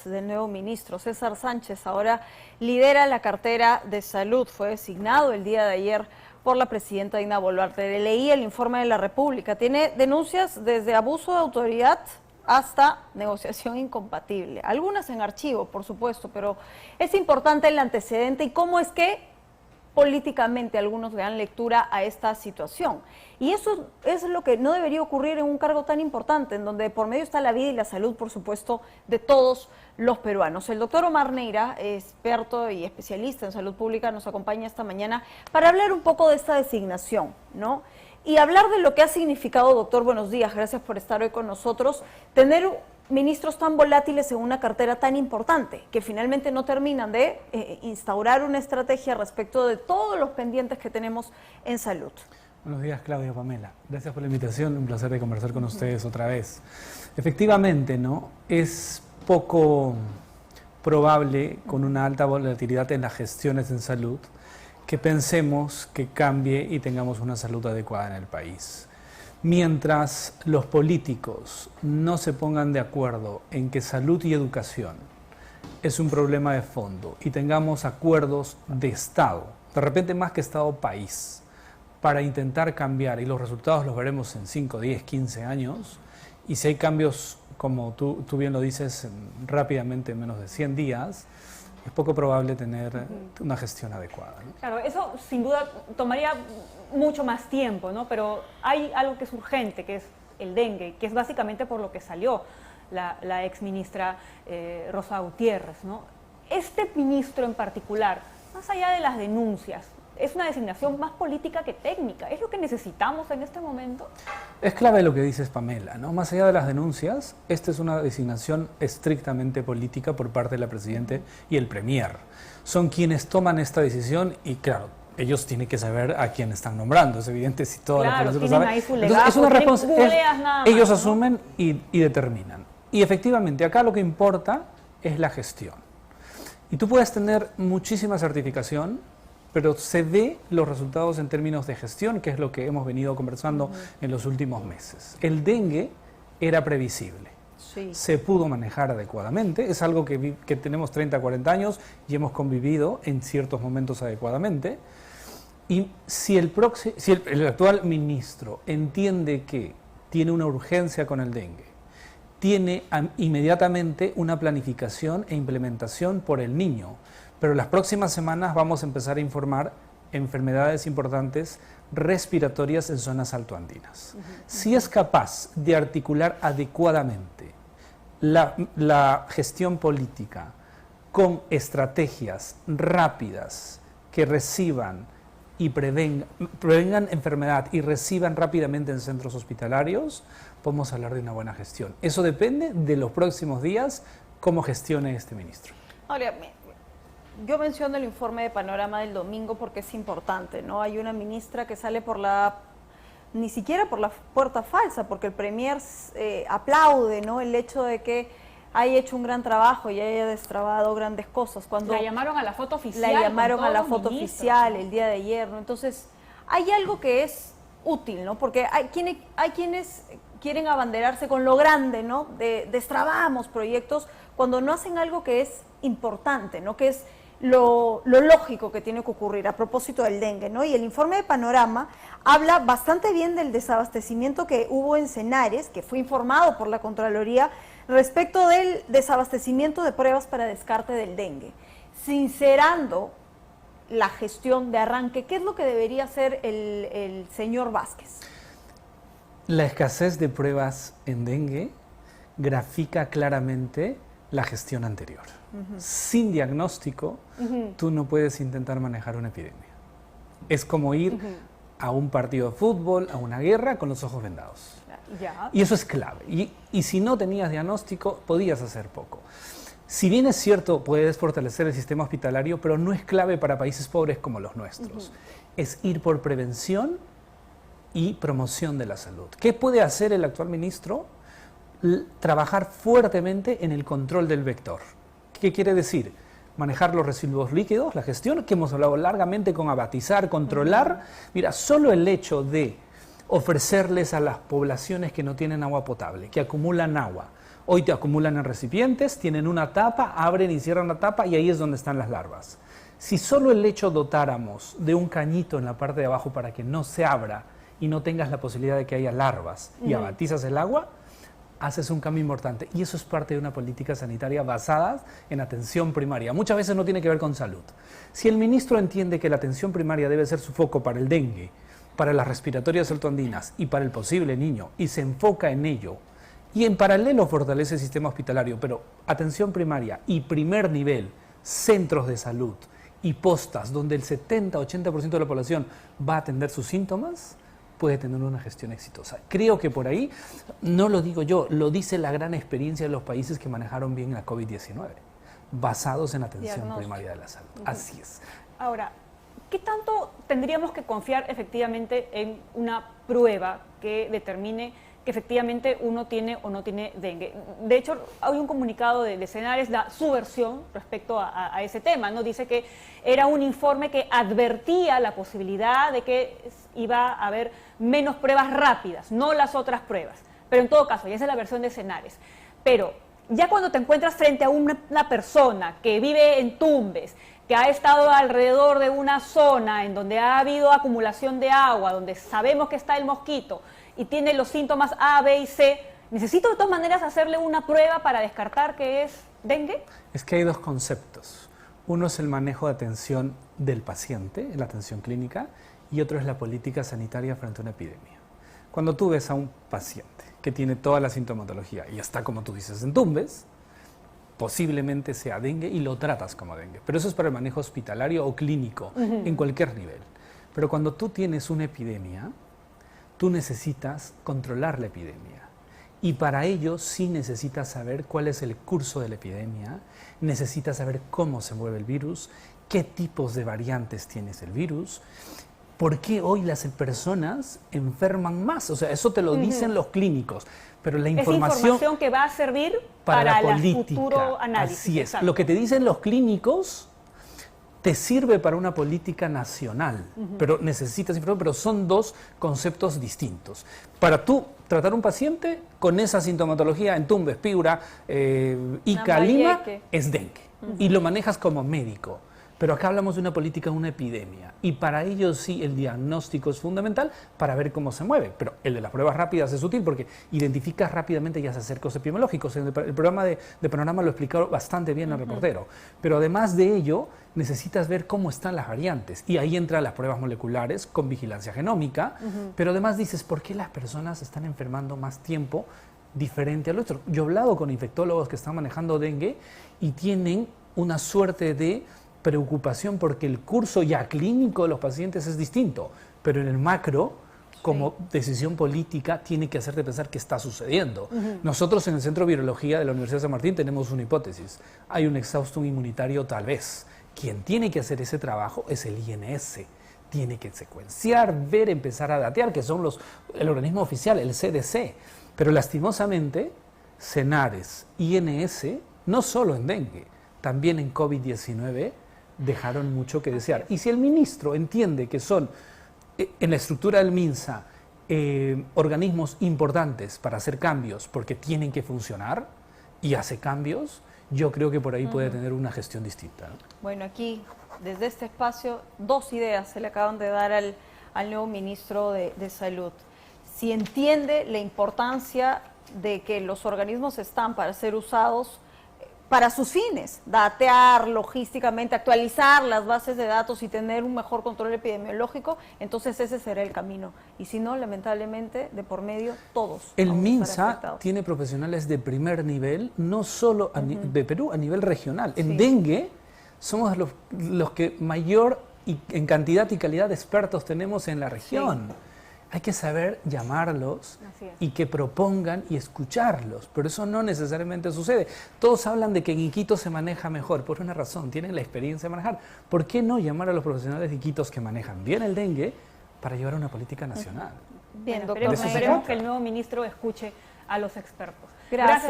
Del nuevo ministro César Sánchez ahora lidera la cartera de salud. Fue designado el día de ayer por la presidenta Dina Boluarte. Leí el informe de la República. Tiene denuncias desde abuso de autoridad hasta negociación incompatible. Algunas en archivo, por supuesto, pero es importante el antecedente y cómo es que políticamente algunos le dan lectura a esta situación. Y eso es lo que no debería ocurrir en un cargo tan importante, en donde por medio está la vida y la salud, por supuesto, de todos los peruanos. El doctor Omar Neira, experto y especialista en salud pública, nos acompaña esta mañana para hablar un poco de esta designación, ¿no? Y hablar de lo que ha significado, doctor, buenos días, gracias por estar hoy con nosotros, tener ministros tan volátiles en una cartera tan importante, que finalmente no terminan de instaurar una estrategia respecto de todos los pendientes que tenemos en salud. Buenos días, Claudia, Pamela. Gracias por la invitación, un placer de conversar con ustedes otra vez. Efectivamente, ¿no? Es poco probable, con una alta volatilidad en las gestiones en salud, que pensemos que cambie y tengamos una salud adecuada en el país. Mientras los políticos no se pongan de acuerdo en que salud y educación es un problema de fondo y tengamos acuerdos de Estado, de repente más que Estado-país, para intentar cambiar, y los resultados los veremos en 5, 10, 15 años, y si hay cambios, como tú bien lo dices, rápidamente en menos de 100 días, es poco probable tener una gestión adecuada, ¿no? Claro, eso sin duda tomaría mucho más tiempo, ¿no? Pero hay algo que es urgente, que es el dengue, que es básicamente por lo que salió la exministra Rosa Gutiérrez, ¿no? Este ministro en particular, más allá de las denuncias, es una designación más política que técnica. ¿Es lo que necesitamos en este momento? Es clave lo que dices, Pamela, ¿no? Más allá de las denuncias, esta es una designación estrictamente política por parte de la Presidenta y el Premier. Son quienes toman esta decisión y, claro, ellos tienen que saber a quién están nombrando. Es evidente si toda la población lo sabe. Ahí su legado, es una responsabilidad. Ellos asumen y determinan. Y efectivamente, acá lo que importa es la gestión. Y tú puedes tener muchísima certificación, pero se ve los resultados en términos de gestión, que es lo que hemos venido conversando en los últimos meses. El dengue era previsible, se pudo manejar adecuadamente, es algo que tenemos 30, 40 años y hemos convivido en ciertos momentos adecuadamente. Y si el actual ministro entiende que tiene una urgencia con el dengue, tiene inmediatamente una planificación e implementación por el niño. Pero las próximas semanas vamos a empezar a informar enfermedades importantes respiratorias en zonas altoandinas. Si es capaz de articular adecuadamente la gestión política con estrategias rápidas que reciban y prevengan enfermedad y reciban rápidamente en centros hospitalarios, podemos hablar de una buena gestión. Eso depende de los próximos días, cómo gestione este ministro. Ahora, yo menciono el informe de Panorama del domingo porque es importante, ¿no? Hay una ministra que sale ni siquiera por la puerta falsa, porque el Premier aplaude, ¿no? El hecho de que haya hecho un gran trabajo y haya destrabado grandes cosas. Cuando la llamaron a la foto oficial. La llamaron a la foto oficial el día de ayer, ¿no? Entonces, hay algo que es útil, ¿no? Porque hay quienes quieren abanderarse con lo grande, ¿no? Destrabamos proyectos cuando no hacen algo que es importante, ¿no? Que es lo lógico que tiene que ocurrir a propósito del dengue, ¿no? Y el informe de Panorama habla bastante bien del desabastecimiento que hubo en Cenares, que fue informado por la Contraloría respecto del desabastecimiento de pruebas para descarte del dengue, sincerando la gestión de arranque. ¿Qué es lo que debería hacer el señor Vázquez? La escasez de pruebas en dengue grafica claramente la gestión anterior. Sin diagnóstico, tú no puedes intentar manejar una epidemia. Es como ir a un partido de fútbol, a una guerra, con los ojos vendados. Y eso es clave. Y si no tenías diagnóstico, podías hacer poco. Si bien es cierto, puedes fortalecer el sistema hospitalario, pero no es clave para países pobres como los nuestros. Es ir por prevención y promoción de la salud. ¿Qué puede hacer el actual ministro? Trabajar fuertemente en el control del vector. ¿Qué quiere decir? Manejar los residuos líquidos, la gestión, que hemos hablado largamente con abatizar, controlar. Mira, solo el hecho de ofrecerles a las poblaciones que no tienen agua potable, que acumulan agua, Hoy te acumulan en recipientes, tienen una tapa, abren y cierran la tapa y ahí es donde están las larvas. Si solo el hecho dotáramos de un cañito en la parte de abajo para que no se abra y no tengas la posibilidad de que haya larvas y abatizas el agua, haces un cambio importante. Y eso es parte de una política sanitaria basada en atención primaria. Muchas veces no tiene que ver con salud. Si el ministro entiende que la atención primaria debe ser su foco para el dengue, para las respiratorias altoandinas y para el posible niño, y se enfoca en ello, y en paralelo fortalece el sistema hospitalario, pero atención primaria y primer nivel, centros de salud y postas donde el 70-80% de la población va a atender sus síntomas, puede tener una gestión exitosa. Creo que por ahí, no lo digo yo, lo dice la gran experiencia de los países que manejaron bien la COVID-19, basados en atención primaria de la salud. Así es. Ahora, ¿qué tanto tendríamos que confiar efectivamente en una prueba que determine que efectivamente uno tiene o no tiene dengue? De hecho, hay un comunicado de Senares, da su versión respecto a ese tema, ¿no? Dice que era un informe que advertía la posibilidad de que iba a haber menos pruebas rápidas, no las otras pruebas. Pero en todo caso, y esa es la versión de Senares. Pero ya cuando te encuentras frente a una persona que vive en Tumbes, que ha estado alrededor de una zona en donde ha habido acumulación de agua, donde sabemos que está el mosquito, y tiene los síntomas A, B y C, ¿necesito de todas maneras hacerle una prueba para descartar que es dengue? Es que hay dos conceptos. Uno es el manejo de atención del paciente, la atención clínica, y otro es la política sanitaria frente a una epidemia. Cuando tú ves a un paciente que tiene toda la sintomatología y está, como tú dices, en Tumbes, posiblemente sea dengue y lo tratas como dengue. Pero eso es para el manejo hospitalario o clínico, en cualquier nivel. Pero cuando tú tienes una epidemia, tú necesitas controlar la epidemia. Y para ello sí necesitas saber cuál es el curso de la epidemia, necesitas saber cómo se mueve el virus, qué tipos de variantes tiene el virus, por qué hoy las personas enferman más. O sea, eso te lo dicen los clínicos, pero la información que va a servir para el futuro análisis. Así es. Lo que te dicen los clínicos te sirve para una política nacional, pero necesitas información, pero son dos conceptos distintos. Para tú tratar un paciente con esa sintomatología en Tumbes, Piura, Ica, Lima, es dengue. Y lo manejas como médico. Pero acá hablamos de una política, una epidemia, y para ello sí el diagnóstico es fundamental para ver cómo se mueve. Pero el de las pruebas rápidas es útil porque identificas rápidamente y haces cercos epidemiológicos. El programa de Panorama lo explicó bastante bien el reportero. Pero además de ello, necesitas ver cómo están las variantes, y ahí entran las pruebas moleculares con vigilancia genómica, pero además dices, ¿por qué las personas están enfermando más tiempo diferente al otro? Yo he hablado con infectólogos que están manejando dengue y tienen una suerte de preocupación porque el curso ya clínico de los pacientes es distinto, pero en el macro, como decisión política, tiene que hacerte pensar qué está sucediendo. Nosotros en el Centro de Virología de la Universidad de San Martín tenemos una hipótesis. Hay un exhaustum inmunitario tal vez. Quien tiene que hacer ese trabajo es el INS. Tiene que secuenciar, ver, empezar a datear, que son el organismo oficial, el CDC. Pero lastimosamente, Senares, INS, no solo en dengue, también en COVID-19, dejaron mucho que desear. Y si el ministro entiende que son, en la estructura del MINSA, organismos importantes para hacer cambios porque tienen que funcionar y hace cambios, yo creo que por ahí puede tener una gestión distinta, ¿no? Bueno, aquí, desde este espacio, dos ideas se le acaban de dar al nuevo ministro de Salud. Si entiende la importancia de que los organismos están para ser usados para sus fines, datear logísticamente, actualizar las bases de datos y tener un mejor control epidemiológico, entonces ese será el camino. Y si no, lamentablemente, de por medio, todos. El MINSA tiene profesionales de primer nivel, no solo de Perú, a nivel regional. En dengue somos los que mayor en cantidad y calidad de expertos tenemos en la región. Hay que saber llamarlos y que propongan y escucharlos, pero eso no necesariamente sucede. Todos hablan de que en Iquitos se maneja mejor, por una razón, tienen la experiencia de manejar. ¿Por qué no llamar a los profesionales de Iquitos que manejan bien el dengue para llevar una política nacional? Bien, doctor, esperemos que el nuevo ministro escuche a los expertos. Gracias.